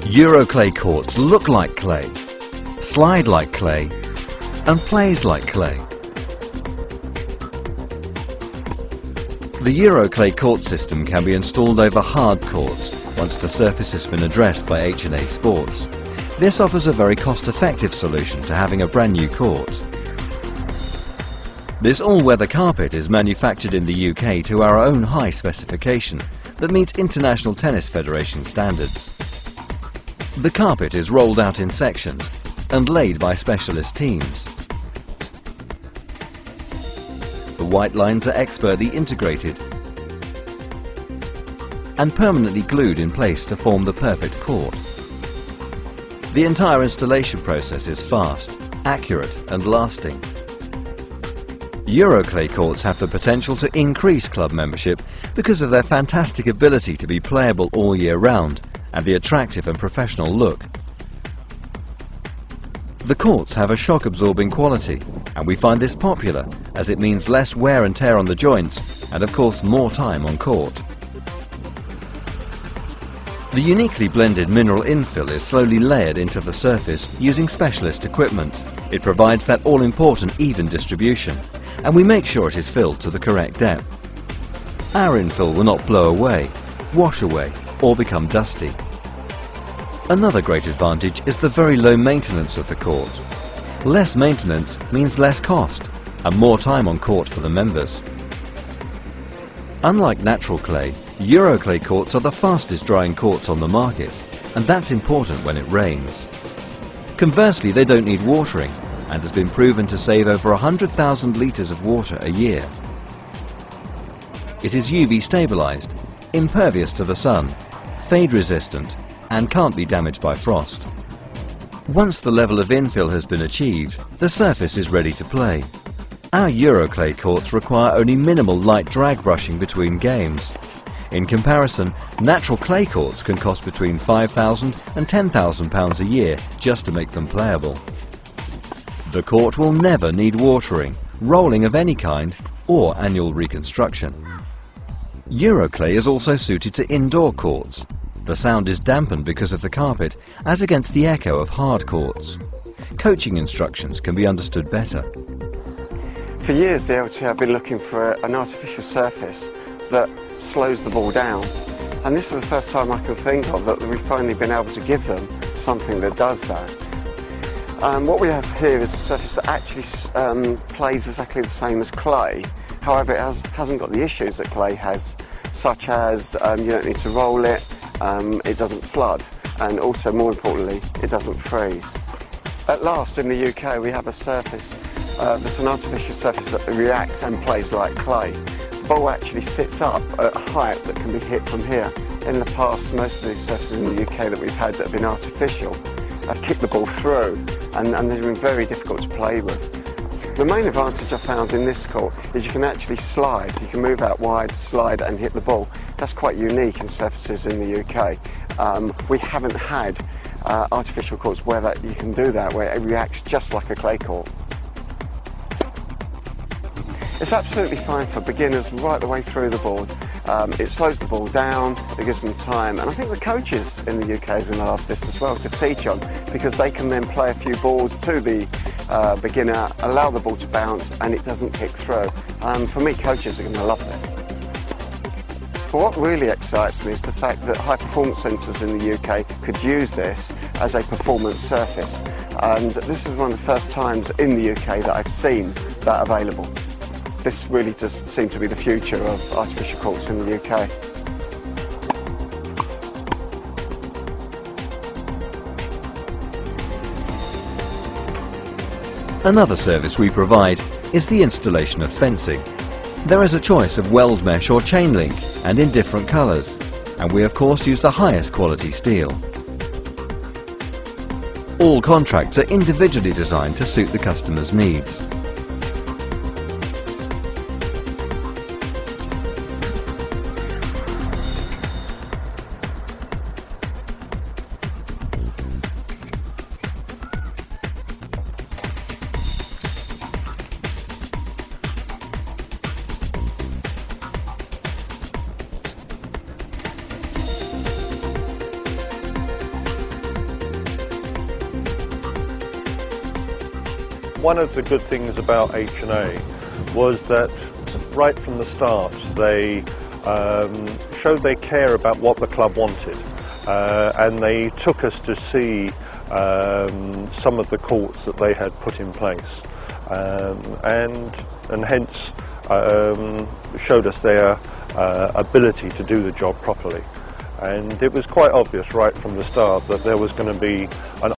Euroclay courts look like clay, slide like clay, and plays like clay. The Euroclay court system can be installed over hard courts once the surface has been addressed by H&A Sports. This offers a very cost-effective solution to having a brand new court. This all-weather carpet is manufactured in the UK to our own high specification that meets International Tennis Federation standards. The carpet is rolled out in sections and laid by specialist teams. The white lines are expertly integrated and permanently glued in place to form the perfect court. The entire installation process is fast, accurate and lasting. Euroclay courts have the potential to increase club membership because of their fantastic ability to be playable all year round and the attractive and professional look. The courts have a shock-absorbing quality, and we find this popular as it means less wear and tear on the joints and of course more time on court. The uniquely blended mineral infill is slowly layered into the surface using specialist equipment. It provides that all-important even distribution, and we make sure it is filled to the correct depth. Our infill will not blow away, wash away, or become dusty. Another great advantage is the very low maintenance of the court. Less maintenance means less cost and more time on court for the members. Unlike natural clay, Euroclay courts are the fastest drying courts on the market, and that's important when it rains. Conversely, they don't need watering and has been proven to save over 100,000 litres of water a year. It is UV stabilised, impervious to the sun, fade resistant and can't be damaged by frost. Once the level of infill has been achieved, the surface is ready to play. Our Euroclay courts require only minimal light drag brushing between games. In comparison, natural clay courts can cost between £5,000 and £10,000 a year just to make them playable. The court will never need watering, rolling of any kind, or annual reconstruction. Euroclay is also suited to indoor courts. The sound is dampened because of the carpet, as against the echo of hard courts. Coaching instructions can be understood better. For years, the LT have been looking for an artificial surface that slows the ball down, and this is the first time I can think of that we've finally been able to give them something that does that. What we have here is a surface that actually plays exactly the same as clay. However, it hasn't got the issues that clay has, such as you don't need to roll it, it doesn't flood, and also, more importantly, it doesn't freeze. At last, in the UK, we have a surface that's an artificial surface that reacts and plays like clay. The ball actually sits up at a height that can be hit from here. In the past, most of these surfaces in the UK that we've had that have been artificial have kicked the ball through, and they've been very difficult to play with. The main advantage I found in this court is you can actually slide. You can move out wide, slide and hit the ball. That's quite unique in surfaces in the UK. We haven't had artificial courts where you can do that, where it reacts just like a clay court. It's absolutely fine for beginners right the way through the board. It slows the ball down, it gives them time, and I think the coaches in the UK are going to love this as well to teach on, because they can then play a few balls to the beginner, allow the ball to bounce, and it doesn't kick through. For me, coaches are going to love this. But what really excites me is the fact that high performance centres in the UK could use this as a performance surface, and this is one of the first times in the UK that I've seen that available. This really does seem to be the future of artificial courts in the UK. Another service we provide is the installation of fencing. There is a choice of weld mesh or chain link, and in different colours, and we of course use the highest quality steel. All contracts are individually designed to suit the customer's needs. One of the good things about H&A was that right from the start they showed they care about what the club wanted, and they took us to see some of the courts that they had put in place, and hence showed us their ability to do the job properly. And it was quite obvious right from the start that there was going to be an